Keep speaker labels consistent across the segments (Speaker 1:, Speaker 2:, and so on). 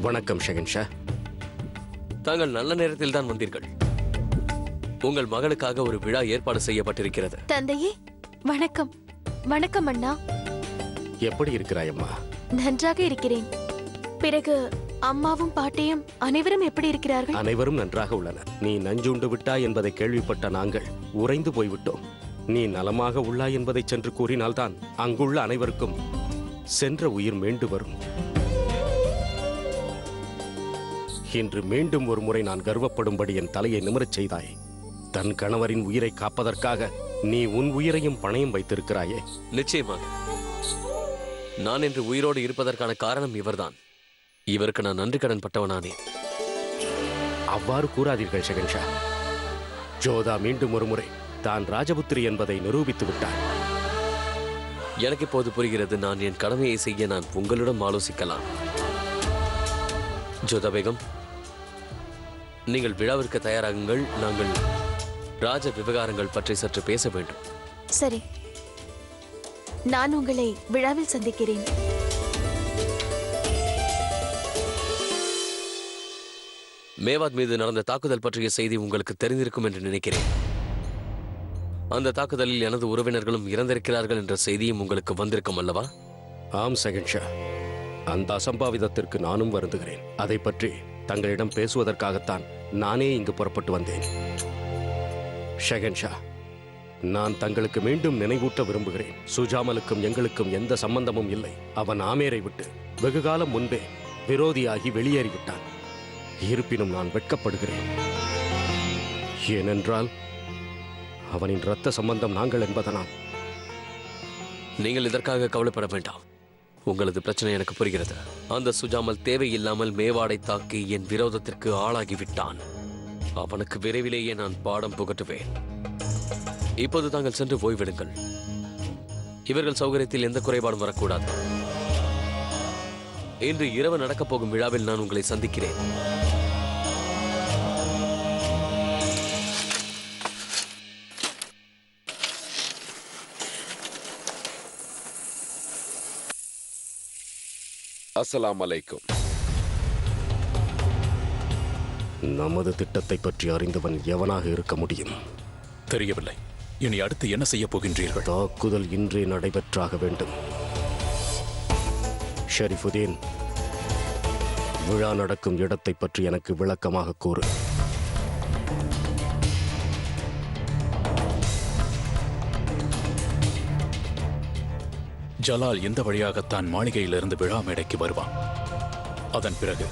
Speaker 1: வணக்கம் ஷெகன்ஷா.
Speaker 2: தாங்கள் நல்ல நேரத்தில் தான் வந்தீர்கள். உங்கள் மகளுக்காக ஒரு விழா ஏற்பாடு செய்யப்பட்டிருக்கிறது.
Speaker 3: தந்தையே வணக்கம். வணக்கம் அண்ணா.
Speaker 1: எப்படி இருக்கிறாய் அம்மா?
Speaker 3: நன்றாக இருக்கிறேன். பிறகு அம்மாவும் பாட்டியும் அனைவரும் எப்படி இருக்கிறார்கள்?
Speaker 1: அனைவரும் நன்றாக உள்ளனர். நீ நஞ்சுண்டு விட்டாய் என்பதை கேள்விப்பட்ட நாங்கள் உறைந்து போய்விட்டோம். நீ நலமாக உள்ளாய் என்பதை சென்று கூறினால்தான் அங்குள்ள அனைவருக்கும் சென்ற உயிர் மீண்டு வரும். இன்று மீண்டும் ஒரு முறை நான் கர்வப்படும்படி என் தலையை நிமிரச் செய்தாய். தன் கணவரின் உயிரை காப்பதற்காக நீ உன் உயிரையும் பணயம் வைத்திருக்கிறாயே.
Speaker 2: நிச்சயமாக நான் இன்று உயிரோடு இருப்பதற்கான காரணம் இவர்தான். இவருக்கு நான் நன்றி கடன் பட்டவனானே.
Speaker 1: அவ்வாறு கூறாதீர்கள் ஷெகன்ஷா. ஜோதா மீண்டும் ஒரு முறை தான் ராஜபுத்திரி என்பதை நிரூபித்து விட்டார்.
Speaker 2: எனக்கு இப்போது புரிகிறது. நான் என் கடமையை செய்ய நான் உங்களிடம் ஆலோசிக்கலாம். ஜோதா பேகம், நீங்கள் விழாவிற்கு தயாராகுங்கள். நாங்கள் ராஜ விவகாரங்கள் பற்றி சற்று பேச வேண்டும்.
Speaker 3: சரி, நான் உங்களை விழாவில் சந்திக்கிறேன்.
Speaker 2: மேவாத் மீது நடந்த தாக்குதல் பற்றிய செய்தி உங்களுக்கு தெரிந்திருக்கும் என்று நினைக்கிறேன். அந்த தாக்குதலில் எனது உறவினர்களும் இறந்திருக்கிறார்கள் என்ற செய்தியும் உங்களுக்கு வந்திருக்கும் அல்லவா?
Speaker 1: ஆம் ஷெகன்ஷா, அந்த அசம்பாவிதத்திற்கு நானும் வருந்துகிறேன். அதை பற்றி தங்களிடம் பேசுவதற்காகத்தான் நானே இங்கு புறப்பட்டு வந்தேன். ஷெகன்ஷா, நான் தங்களுக்கு மீண்டும் நினைவூட்ட விரும்புகிறேன். சுஜாமலுக்கும் எங்களுக்கும் எந்த சம்பந்தமும் இல்லை. அவன் ஆமேரை விட்டு வெகுகாலம் முன்பே விரோதியாகி வெளியேறிவிட்டான். இருப்பினும் நான் வெட்கப்படுகிறேன். ஏனென்றால் அவனின் இரத்த சம்பந்தம் நாங்கள் என்பதனால்.
Speaker 2: நீங்கள் இதற்காக கவலைப்பட வேண்டாம். உங்களது பிரச்சனை எனக்கு புரிகிறது. அந்த சுஜாமல் தேவையில்லாமல் மேவாடை தாக்கி என் விரோதத்திற்கு ஆளாகிவிட்டான். அவனுக்கு விரைவிலேயே நான் பாடம் புகட்டுவேன். இப்போது தாங்கள் சென்று ஓய்வெடுங்கள். இவர்கள் சௌகரியத்தில் எந்த குறைபாடும் வரக்கூடாது. இன்று இரவு நடக்கப் போகும் விழாவில் நான் உங்களை சந்திக்கிறேன்.
Speaker 4: அஸ்ஸலாமு அலைக்கும்.
Speaker 1: நமது திட்டத்தை பற்றி அறிந்தவன் எவனாக இருக்க முடியும்?
Speaker 5: தெரியவில்லை. இனி அடுத்து என்ன செய்ய போகின்றீர்கள்?
Speaker 1: தாக்குதல் இன்றே நடைபெற்றாக வேண்டும். ஷெரீஃபுதீன், விழா நடக்கும் இடத்தை பற்றி எனக்கு விளக்கமாக கூறு.
Speaker 5: ஜலால் இந்த வழியாகத்தான் மாளிகையிலிருந்து விழா மேடைக்கு வருவான். அதன் பிறகு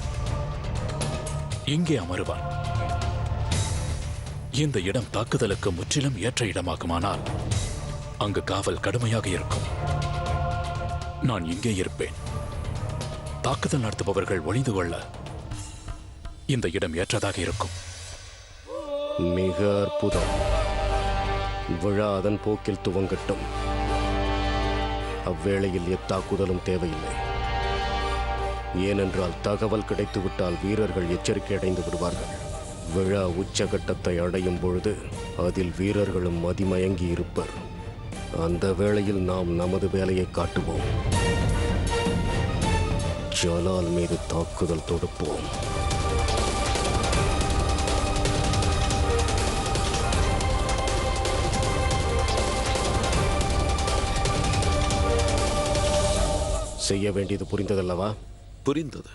Speaker 5: இங்கே அமருவான். இந்த இடம் தாக்குதலுக்கு முற்றிலும் ஏற்ற இடமாகுமானால் அங்கு காவல் கடுமையாக இருக்கும். நான் இங்கே இருப்பேன். தாக்குதல் நடத்துபவர்கள் ஒளிந்து கொள்ள இந்த இடம் ஏற்றதாக இருக்கும்.
Speaker 1: மிக அற்புதம். விழா அதன் போக்கில் துவங்கட்டும். அவ்வேளையில் எத்தாக்குதலும் தேவையில்லை. ஏனென்றால் தகவல் கிடைத்துவிட்டால் வீரர்கள் எச்சரிக்கை அடைந்து விடுவார்கள். விழா உச்சகட்டத்தை அடையும் பொழுது அதில் வீரர்களும் மதிமயங்கி இருப்பர். அந்த வேளையில் நாம் நமது வேலையை காட்டுவோம். ஜலால் மீது தாக்குதல் தொடுப்போம். செய்ய வேண்டியது புரிந்ததல்லவா?
Speaker 4: புரிந்தது.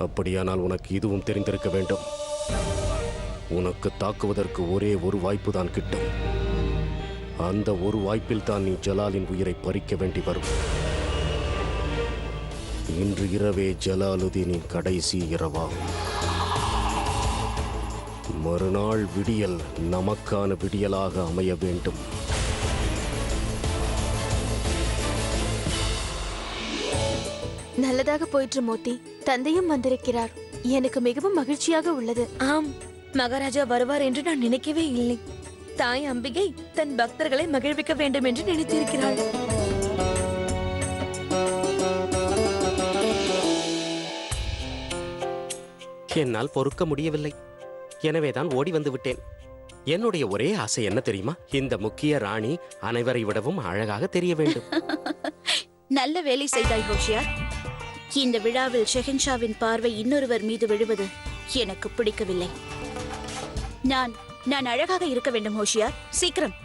Speaker 1: அப்படியானால் உனக்கு இதுவும் தெரிந்திருக்க வேண்டும். உனக்கு தாக்குவதற்கு ஒரே ஒரு வாய்ப்பு தான் கிட்டும். அந்த ஒரு வாய்ப்பில் தான் நீ ஜலாலின் உயிரை பறிக்க வேண்டி வரும். இன்று இரவே ஜலாலுதீனின் கடைசி இரவாகும். மறுநாள் விடியல் நமக்கான விடியலாக அமைய வேண்டும்.
Speaker 3: நல்லதாக போயிற்று மோத்தி. தந்தையும் வந்திருக்கிறார். எனக்கு மிகவும் மகிழ்ச்சியாக உள்ளது.
Speaker 6: ஆம், மகாராஜா வருவார் என்று நான் நினைக்கவே இல்லை. தாய் அம்பிகை தன் பக்தர்களை மகிழ்விக்க வேண்டும் என்று நினைத்திருக்கிறாள்.
Speaker 1: என்னால் பொறுக்க முடியவில்லை. எனவேதான் ஓடி வந்து விட்டேன். என்னுடைய ஒரே ஆசை என்ன தெரியுமா? இந்த முக்கிய ராணி அனைவரை விடவும் அழகாக தெரிய வேண்டும்.
Speaker 6: நல்ல வேலை செய்தாய் ஹோஷியார்.
Speaker 7: இந்த விழாவில் ஷெஹன்ஷாவின் பார்வை இன்னொருவர் மீது விழுவது எனக்கு பிடிக்கவில்லை. நான் அழகாக இருக்க வேண்டும் ஹோஷியார். சீக்கிரம்.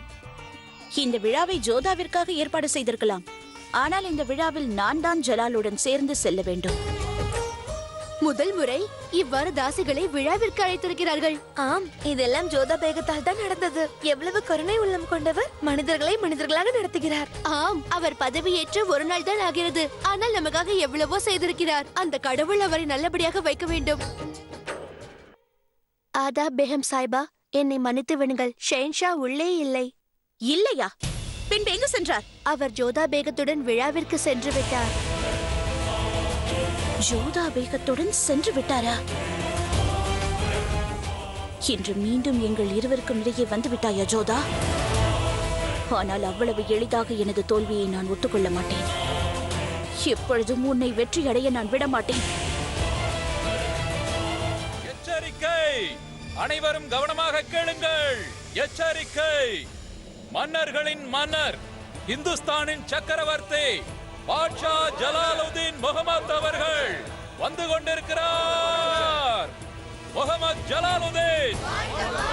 Speaker 7: இந்த விழாவை ஜோதாவிற்காக ஏற்பாடு செய்திருக்கலாம். ஆனால் இந்த விழாவில் நான் தான் ஜலாலுடன் சேர்ந்து செல்ல வேண்டும்.
Speaker 3: முதல் முறை இவ்வாறு தாசிகளை விழாவிற்கு அழைத்திருக்கிறார்கள்.
Speaker 6: ஆம், இதெல்லாம் ஜோதா பேகத்தால் தான் நடந்தது. எவ்வளவு கருணை உள்ளம் கொண்டவர். மனிதர்களை மனிதர்களாக நடத்துகிறார்.
Speaker 3: ஆம், அவர் பதவியேற்று ஒரு நாள் தான் ஆகிறது. ஆனால் நமக்காக எவ்வளவோ செய்திருக்கிறார். அந்த கடவுள் அவரை நல்லபடியாக வைக்க வேண்டும். ஆதா பேகம் சாய்பா, என்னை மன்னித்து விடுங்கள். ஷெஹன்ஷா உள்ளே இல்லை.
Speaker 7: இல்லையா? பின்பு எங்கு சென்றார்?
Speaker 3: அவர் ஜோதா பேகத்துடன் விழாவிற்கு சென்று விட்டார்.
Speaker 7: ஜோதா பேகத்துடன் சென்று விட்டாரா? இன்று மீண்டும் எங்கள் இருவருக்கும் இடையே வந்து விட்டாயா ஜோதா? ஆனால் அவ்வளவு எளிதாக எனது தோல்வியை நான் ஒத்துக்கொள்ள மாட்டேன். எப்பொழுதும் உன்னை வெற்றி அடைய நான் விட மாட்டேன்.
Speaker 8: எச்சரிக்கை! அனைவரும் கவனமாக கேளுங்கள். எச்சரிக்கை! மன்னர்களின் மன்னர், இந்துஸ்தானின் சக்கரவர்த்தி பாட்ஷா ஜலாலுதீன் முகமது அவர்கள் வந்து கொண்டிருக்கிறார். முகமது ஜலாலுதீன்!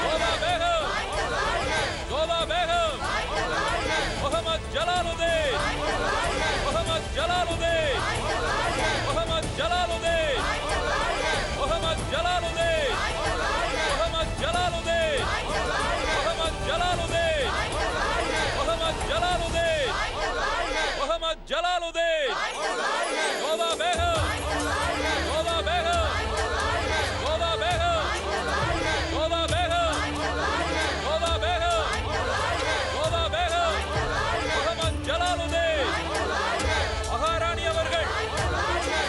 Speaker 8: ஜோதா பேகம்! ஜோதா பேகம்! முகமது ஜலாலுதீன்! முகமது ஜலாலுதீன்! முகமது ஜலாலுதீன்! முகமது ஜலாலுதீன்! முகமது ஜலாலுதீன்! முகமது ஜலாலுதீன்! முகமது ஜலாலுதீன்! முகமது ஜலாலுதீன்! ஜோதா பேகம்! ஜோதா பேகம்! ஜோதா பேகம்! ஜோதா பேகம்! ஜோதா பேகம்! ஜோதா பேகம்! முகமது ஜலாலுதீன்! மகாராணி அவர்கள்!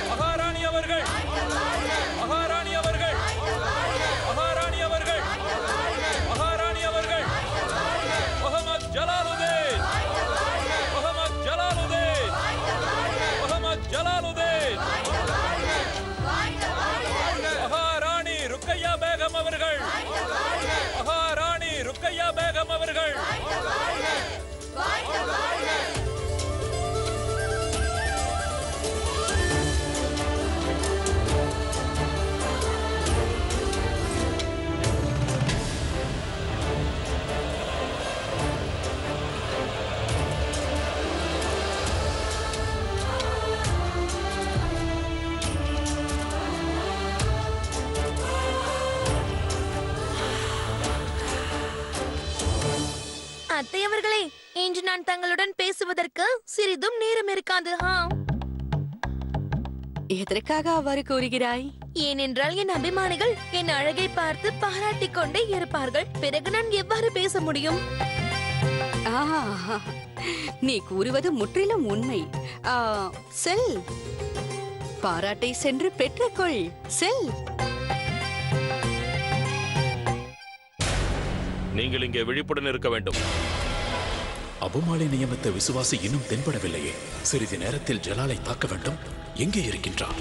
Speaker 8: மகாராணி அவர்கள்! மகாராணி அவர்கள்! மகாராணி அவர்கள்! மகாராணி அவர்கள்! முகமது ஜலாலுதீன்! முகமது ஜலாலுதீன்! முகமது ஜலாலுதீன்! மகாராணி ருக்கையா பேகம் அவர்கள்! மகாராணி ருக்கையா பேகம் அவர்கள்!
Speaker 6: அத்தை அவர்களே, இன்று நான் தங்களுடன் பேசுவதற்கு சிறிதும் நேரம் இருக்காது.
Speaker 9: எதற்காக அவ்வாறு கூறுகிறாய்?
Speaker 6: ஏனென்றால் என் அபிமானிகள் என் அழகை பார்த்து பாராட்டிக் கொண்டே இருப்பார்கள். பிறகு நான் எவ்வாறு பேச முடியும்?
Speaker 9: நீ கூறுவது முற்றிலும் உண்மை. செல், பாராட்டை சென்று பெற்றுக்கொள். செல்.
Speaker 8: நீங்கள் இங்கே விழிப்புடன் இருக்க வேண்டும்.
Speaker 5: அபுமாலை நியமித்த விசுவாசி இன்னும் தென்படவில்லையே. சிறிது நேரத்தில் ஜலாலை தாக்க வேண்டும். எங்கே இருக்கின்றார்?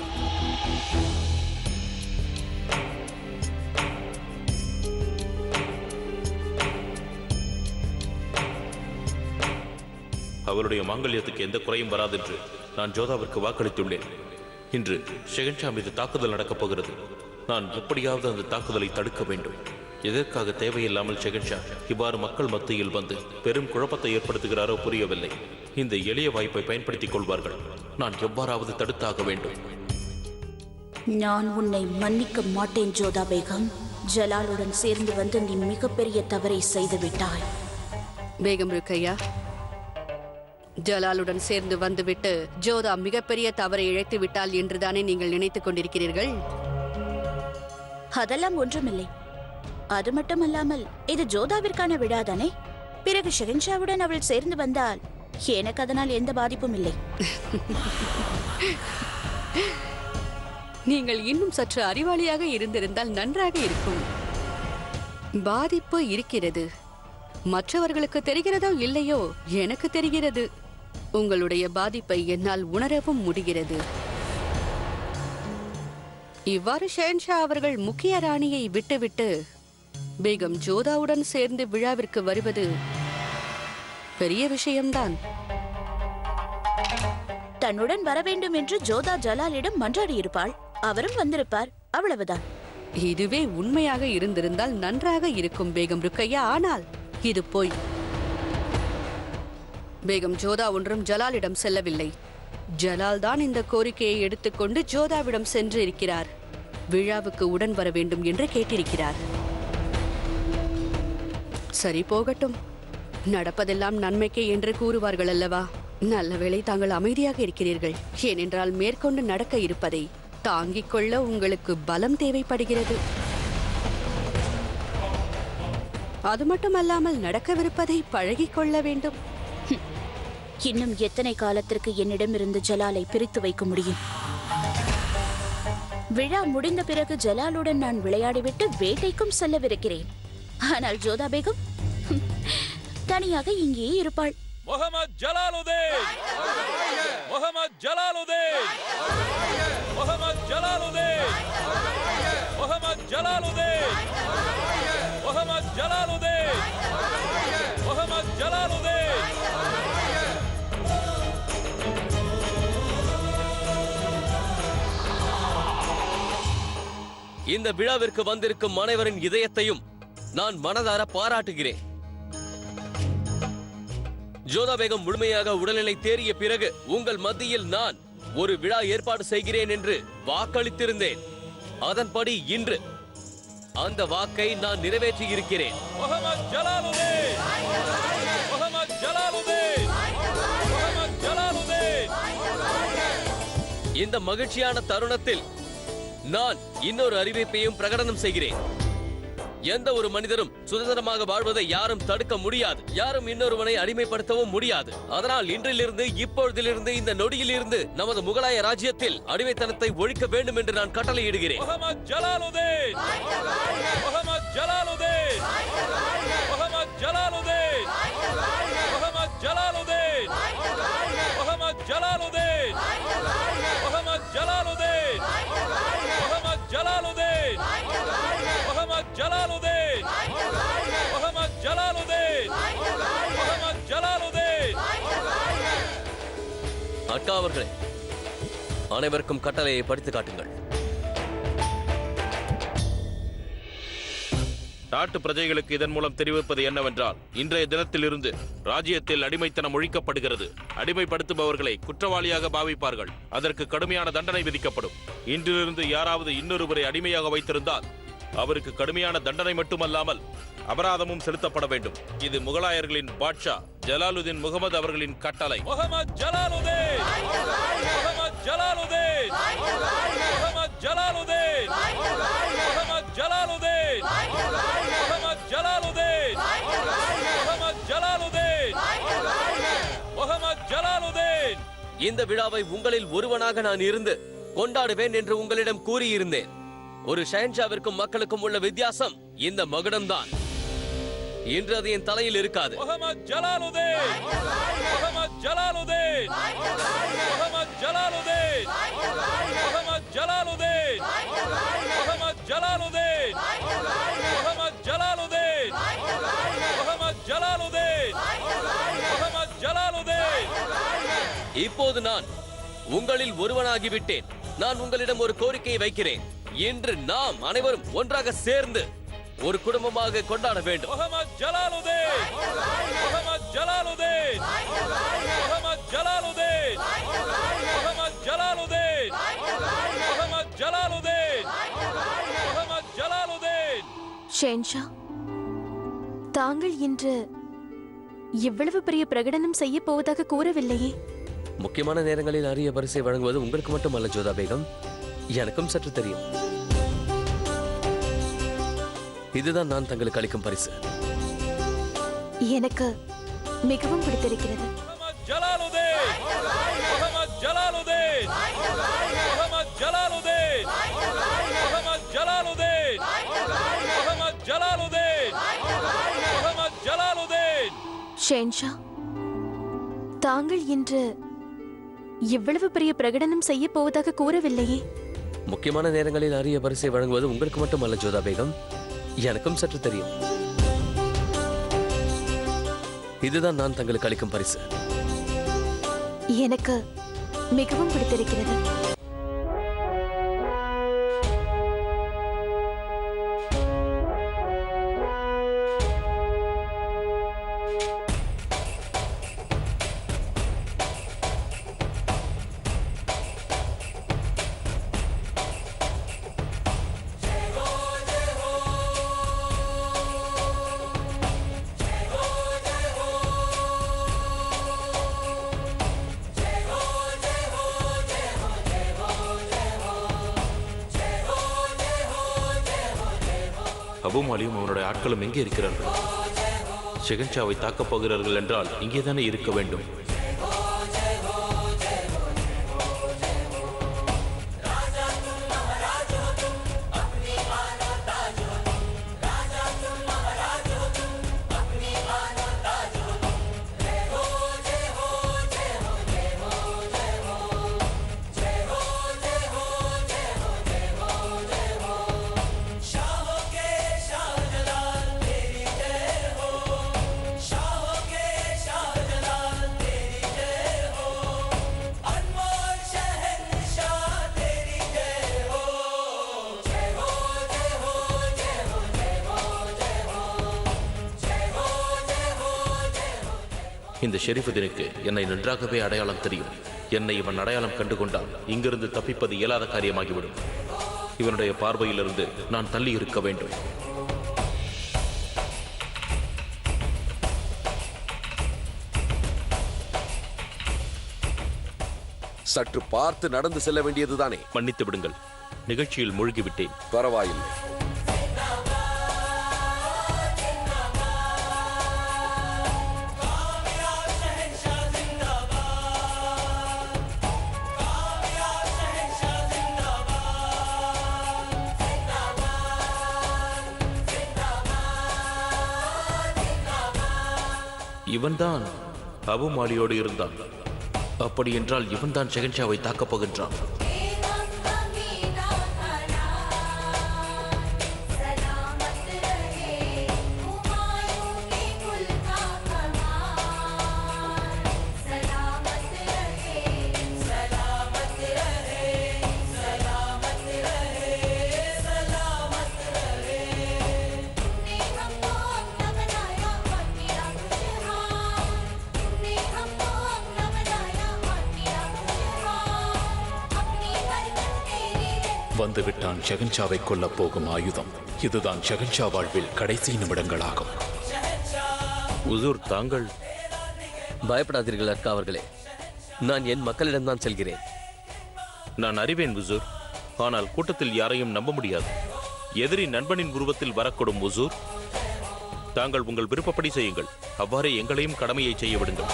Speaker 8: அவருடைய மாங்கல்யத்துக்கு எந்த குறையும் வராது என்று நான் ஜோதாவிற்கு வாக்களித்துள்ளேன். இன்று ஷெஹன்ஷா மீது தாக்குதல் நடக்கப் போகிறது. நான் எப்படியாவது அந்த தாக்குதலை தடுக்க வேண்டும். எதற்காக தேவையில்லாமல் ஷெஹன்ஷா இவ்வாறு மக்கள் மத்தியில் வந்து பெரும் குழப்பத்தை ஏற்படுத்துகிறாரோ புரியவில்லை. இந்த எளிய வாய்ப்பை பயன்படுத்திக் கொள்வார்கள். நான் எவ்வாறாவது தடுத்தாக வேண்டும்.
Speaker 7: நான் உன்னை மன்னிக்க மாட்டேன் ஜோதா பேகம். ஜலாலுடன் சேர்ந்து வந்து நீ மிகப்பெரிய தவறை செய்து விட்டாய்.
Speaker 9: பேகம் ருக்கையா, ஜலாலுடன் சேர்ந்து வந்துவிட்டு ஜோதா மிகப்பெரிய தவறை இழைத்து விட்டாள் என்றுதானே நீங்கள் நினைத்துக் கொண்டிருக்கிறீர்கள்?
Speaker 7: அதெல்லாம் ஒன்றுமில்லை. அது மட்டுமல்லாமல் இது ஜோதாவிற்கான விழாதானே. பிறகு ஷெஹன்ஷாவுடன் அவள் சேர்ந்து வந்தால் எனக்கு அதனால் எந்த பாதிப்பும் இல்லை.
Speaker 9: நீங்கள் இன்னும் சற்று அறிவாளியாக இருந்திருந்தால் நன்றாக இருக்கும். பாதிப்பு இருக்கிறது. மற்றவர்களுக்கு தெரிகிறதோ இல்லையோ, எனக்கு தெரிகிறது. உங்களுடைய பாதிப்பை என்னால் உணரவும் முடிகிறது. இவ்வாறு ஷெஹன்ஷா அவர்கள் முக்கிய ராணியை விட்டுவிட்டு பேகம் ஜோதாவுடன் சேர்ந்து விழாவிற்கு வருவது பெரிய விஷயம்தான்.
Speaker 7: தன்னுடன் வர வேண்டும் என்று ஜோதா ஜலாலிடம் மன்றாடியிருப்பாள். அவரும் வந்திருப்பார், அவ்வளவுதான்.
Speaker 9: இதுவே உண்மையாக இருந்திருந்தால் நன்றாக இருக்கும் பேகம் ருக்கையா. ஆனால் இது பொய். பேகம் ஜோதா ஒன்றும் ஜலாலிடம் செல்லவில்லை. ஜலால் தான் இந்த கோரிக்கையை எடுத்துக்கொண்டு ஜோதாவிடம் சென்று இருக்கிறார். விழாவுக்கு உடன் வர வேண்டும் என்று கேட்டிருக்கிறார். சரி, போகட்டும். நடப்பதெல்லாம் நன்மைக்கே என்று கூறுவார்கள் அல்லவா? நல்ல வேளை தாங்கள் அமைதியாக இருக்கிறீர்கள். ஏனென்றால் மேற்கொண்டு நடக்க இருப்பதை தாங்கிக் கொள்ள உங்களுக்கு பலம் தேவைப்படுகிறது. அது மட்டுமல்லாமல் நடக்கவிருப்பதை பழகிக் கொள்ள வேண்டும்.
Speaker 7: இன்னும் எத்தனை காலத்திற்கு என்னிடமிருந்து ஜலாலை பிரித்து வைக்க முடியும்? விழா முடிந்த பிறகு ஜலாலுடன் நான் விளையாடிவிட்டு வேட்டைக்கும் செல்லவிருக்கிறேன். ஆனால் ஜோதா பேகம் தனியாக இங்கேயே இருப்பாள்.
Speaker 8: முகமது ஜலாலுதீன், முகமது ஜலாலுதீன், முகமது ஜலாலுதீன், முகமது ஜலாலுதீன், முகமது ஜலாலுதீன், முகமது ஜலாலுதீன்.
Speaker 2: இந்த விழாவிற்கு வந்திருக்கும் அனைவரின் இதயத்தையும் நான் மனதார பாராட்டுகிறேன். ஜோதா பேகம் முழுமையாக உடல்நிலை தேறிய பிறகு உங்கள் மத்தியில் நான் ஒரு விழா ஏற்பாடு செய்கிறேன் என்று வாக்களித்திருந்தேன். அதன்படி இன்று அந்த வாக்கை நான் நிறைவேற்றி இருக்கிறேன்.
Speaker 8: முகமது ஜலாலுதீன், முகமது ஜலாலுதீன், முகமது ஜலாலுதீன்.
Speaker 2: இந்த மகிழ்ச்சியான தருணத்தில் நான் இன்னொரு அறிவிப்பையும் பிரகடனம் செய்கிறேன். எந்த ஒரு மனிதரும் சுதந்திரமாக வாழ்வதை யாரும் தடுக்க முடியாது. யாரும் இன்னொருவனை அடிமைப்படுத்தவும் முடியாது. அதனால் இன்றிலிருந்து, இப்பொழுதிலிருந்து, இந்த நொடியிலிருந்து நமது முகலாய ராஜ்யத்தில் அடிமைத்தனத்தை ஒழிக்க வேண்டும் என்று நான் கட்டளையிடுகிறேன்.
Speaker 8: முகமது ஜலாலுதீன், முகமது ஜலாலுதீன், முகமது ஜலாலுதீன், முகமது ஜலாலுதீன், முகமது ஜலாலுதீன், முகமது ஜலாலுதீன், முகமது ஜலாலுதீன், முகமது ஜலாலுதீன், முகமது ஜலாலுதீன், முகமது ஜலாலுதீன்.
Speaker 2: அக்கா அவர்களே, அனைவருக்கும் கட்டளையை படித்து காட்டுங்கள்.
Speaker 8: நாட்டு பிரஜைகளுக்கு இதன் மூலம் தெரிவிப்பது என்னவென்றால், இன்றைய தினத்திலிருந்து ராஜ்யத்தில் அடிமைத்தனம் ஒழிக்கப்படுகிறது. அடிமைப்படுத்துபவர்களை குற்றவாளியாக பாவிப்பார்கள். அதற்கு கடுமையான தண்டனை விதிக்கப்படும். இன்றிலிருந்து யாராவது இன்னொருவரை அடிமையாக வைத்திருந்தால் அவருக்கு கடுமையான தண்டனை மட்டுமல்லாமல் அபராதமும் செலுத்தப்பட வேண்டும். இது முகலாயர்களின் பாட்ஷா ஜலாலுதீன் முகமது அவர்களின் கட்டளை. முகமது ஜலாலுதீன், முகமது ஜலாலுதீன், முகமது ஜலாலுதீன், முகமது ஜலாலுதீன், முகமது ஜலாலுதீன், முகமது ஜலாலுதீன், முகமது ஜலாலுதீன்.
Speaker 2: இந்த விழாவை உங்களில் ஒருவனாக நான் இருந்து கொண்டாடுவேன் என்று உங்களிடம் கூறியிருந்தேன். ஒரு ஷஹன்ஷாவிற்கும் மக்களுக்கும் உள்ள வித்தியாசம் இந்த மகுடம்தான். இன்று அது என் தலையில் இருக்காது.
Speaker 8: முகமது ஜலாலுதீன், முகமது ஜலாலுதீன், முகமது ஜலாலுதீன், முகமது ஜலாலுதீன், முகமது ஜலாலுதீன், முகமது ஜலாலுதீன், முகமது ஜலாலுதீன், முகமது ஜலாலுதீன்.
Speaker 2: இப்போது நான் உங்களில் ஒருவனாகிவிட்டேன். நான் உங்களிடம் ஒரு கோரிக்கையை வைக்கிறேன். இன்று நாம் அனைவரும் ஒன்றாக சேர்ந்து ஒரு குடும்பமாக கொண்டாட வேண்டும்.
Speaker 8: முகமது ஜலாலுதீன், முகமது ஜலாலுதீன், முகமது ஜலாலுதீன், முகமது ஜலாலுதீன், முகமது ஜலாலுதீன், முகமது ஜலாலுதீன்.
Speaker 3: ஷென்ஷா, தாங்கள் இன்று இவ்வளவு பெரிய பிரகடனம் செய்ய போவதாக கூறவில்லையே.
Speaker 2: முக்கியமான நேரங்களில் அரிய பரிசை வழங்குவது உங்களுக்கு மட்டுமல்ல ஜோதா பேகம், எனக்கும் சற்று தெரியும். இதுதான் நான் தங்களுக்கு அளிக்கும் பரிசு.
Speaker 3: எனக்கு மிகவும் பிடித்திருக்கிறது.
Speaker 8: முகமது ஜலாலுதீன், முகமது ஜலாலுதீன், முகமது ஜலாலுதீன், முகமது ஜலாலுதீன், முகமது ஜலாலுதீன், முகமது ஜலாலுதீன்.
Speaker 3: ஷென்ஷா, தாங்கள் இன்று இவ்வளவு பெரிய பிரகடனம் செய்ய போவதாக கூறவில்லையே.
Speaker 2: முக்கியமான நேரங்களில் அரிய பரிசை வழங்குவது உங்களுக்கு மட்டுமல்ல ஜோதா பேகம், எனக்கும் சற்று தெரியும். இதுதான் நான் தங்களுக்கு அளிக்கும் பரிசு.
Speaker 3: எனக்கு
Speaker 7: மிகவும் பிடித்திருக்கிறது.
Speaker 8: அபுமாலியும் அவனுடைய ஆட்களும் எங்கே இருக்கிறார்கள்? ஷெகன்ஷாவை தாக்கப் போகிறார்கள் என்றால் இங்கேதானே இருக்க வேண்டும். இந்த ஷெரீஃபுதீனுக்கு என்னை நன்றாகவே அடையாளம் தெரியும். என்னை இவன் அடையாளம் கண்டுகொண்டால் இங்கிருந்து தப்பிப்பது இயலாத காரியமாகிவிடும். இவனுடைய பார்வையிலிருந்து நான் தள்ளி இருக்க வேண்டும்.
Speaker 4: சற்று பார்த்து நடந்து செல்ல வேண்டியதுதானே?
Speaker 8: மன்னித்து விடுங்கள், நிகழ்ச்சியில் மூழ்கிவிட்டேன்.
Speaker 4: பரவாயில்லை.
Speaker 8: இவன்தான் அபுமாலியோடு இருந்தான். அப்படி என்றால் இவன்தான் ஷெகன்ஷாவை தாக்கப் போகின்றான்.
Speaker 5: வந்துவிட்டான் ஷெகன்ஷாவை கொல்லப் போகும் ஆயுதம். இதுதான் ஷெகன்ஷா வாழ்வில் கடைசி நிமிடங்களாகும்.
Speaker 8: உசூர், தாங்கள்
Speaker 2: பயப்படாதீர்கள் அர்க்கா அவர்களே, நான் என் மக்களிடம்தான் செல்கிறேன்.
Speaker 8: நான் அறிவேன் உசூர், ஆனால் கூட்டத்தில் யாரையும் நம்ப முடியாது. எதிரி நண்பனின் உருவத்தில் வரக்கூடும் உசூர். தாங்கள் உங்கள் விருப்பப்படி செய்யுங்கள். அவ்வாறே எங்களையும் கடமையை செய்ய விடுங்கள்.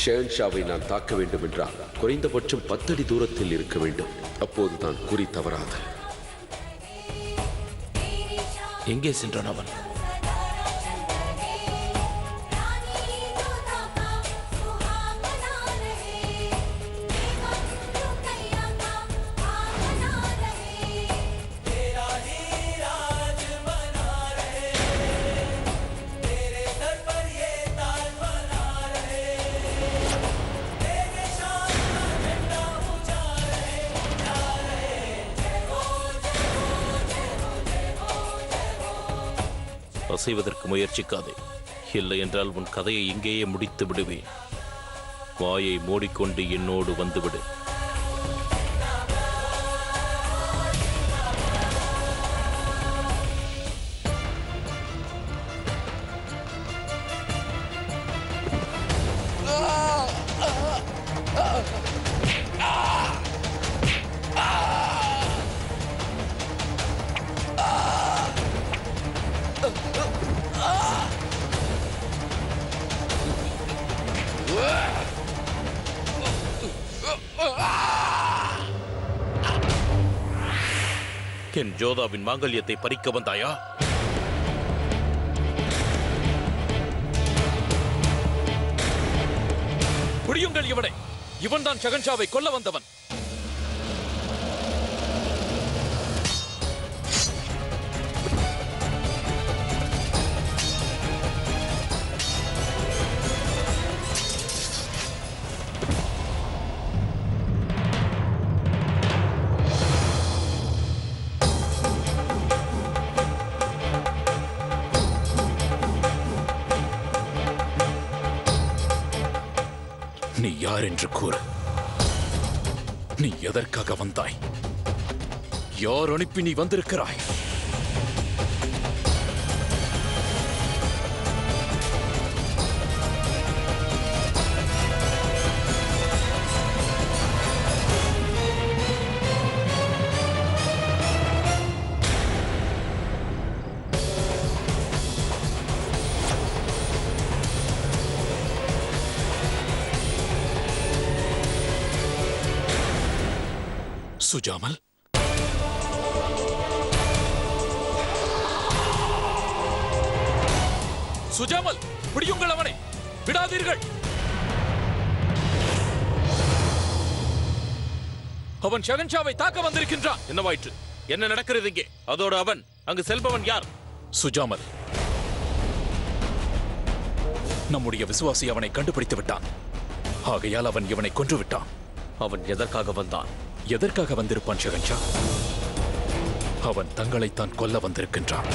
Speaker 4: ஷெகன்ஷாவை நான் தாக்க வேண்டும் என்றால் குறைந்தபட்சம் 10 அடி தூரத்தில் இருக்க வேண்டும். அப்போதுதான் குறி தவறாது.
Speaker 8: எங்கே சென்றான் அவன்? அசைவதற்கு முயற்சிக்காதே, இல்லை என்றால் உன் கதையை இங்கேயே முடித்து விடுவேன். வாயை மூடிக்கொண்டு என்னோடு வந்துவிடு. என் ஜோதாவின் மாங்கல்யத்தை பறிக்க வந்தாயா?
Speaker 5: பிடியுங்கள் இவனை. இவன்தான் ஷெகன்ஷாவை கொல்ல வந்தவன். யார் என்று கூறு. நீ எதற்காக வந்தாய்? யார் அனுப்பி நீ வந்திருக்கிறாய்? சுஜாமல், சுஜாமல், பிடியுங்கள் அவனை, விடாதீர்கள். அவன் ஷகன்ஷாவை தாக்க வந்திருக்கின்றான்.
Speaker 8: என்னவாயிற்று? என்ன நடக்கிறது இங்கே? அதோடு அவன் அங்கு செல்பவன் யார்?
Speaker 5: சுஜாமல், நம்முடைய விசுவாசி அவனை கண்டுபிடித்து விட்டான். ஆகையால் அவன் இவனை கொன்று விட்டான்.
Speaker 2: அவன் எதற்காக வந்தான்?
Speaker 5: எதற்காக வந்திருப்பான் ஷகன்ஷா? அவன் தங்களைத்தான் கொல்ல வந்திருக்கின்றான்.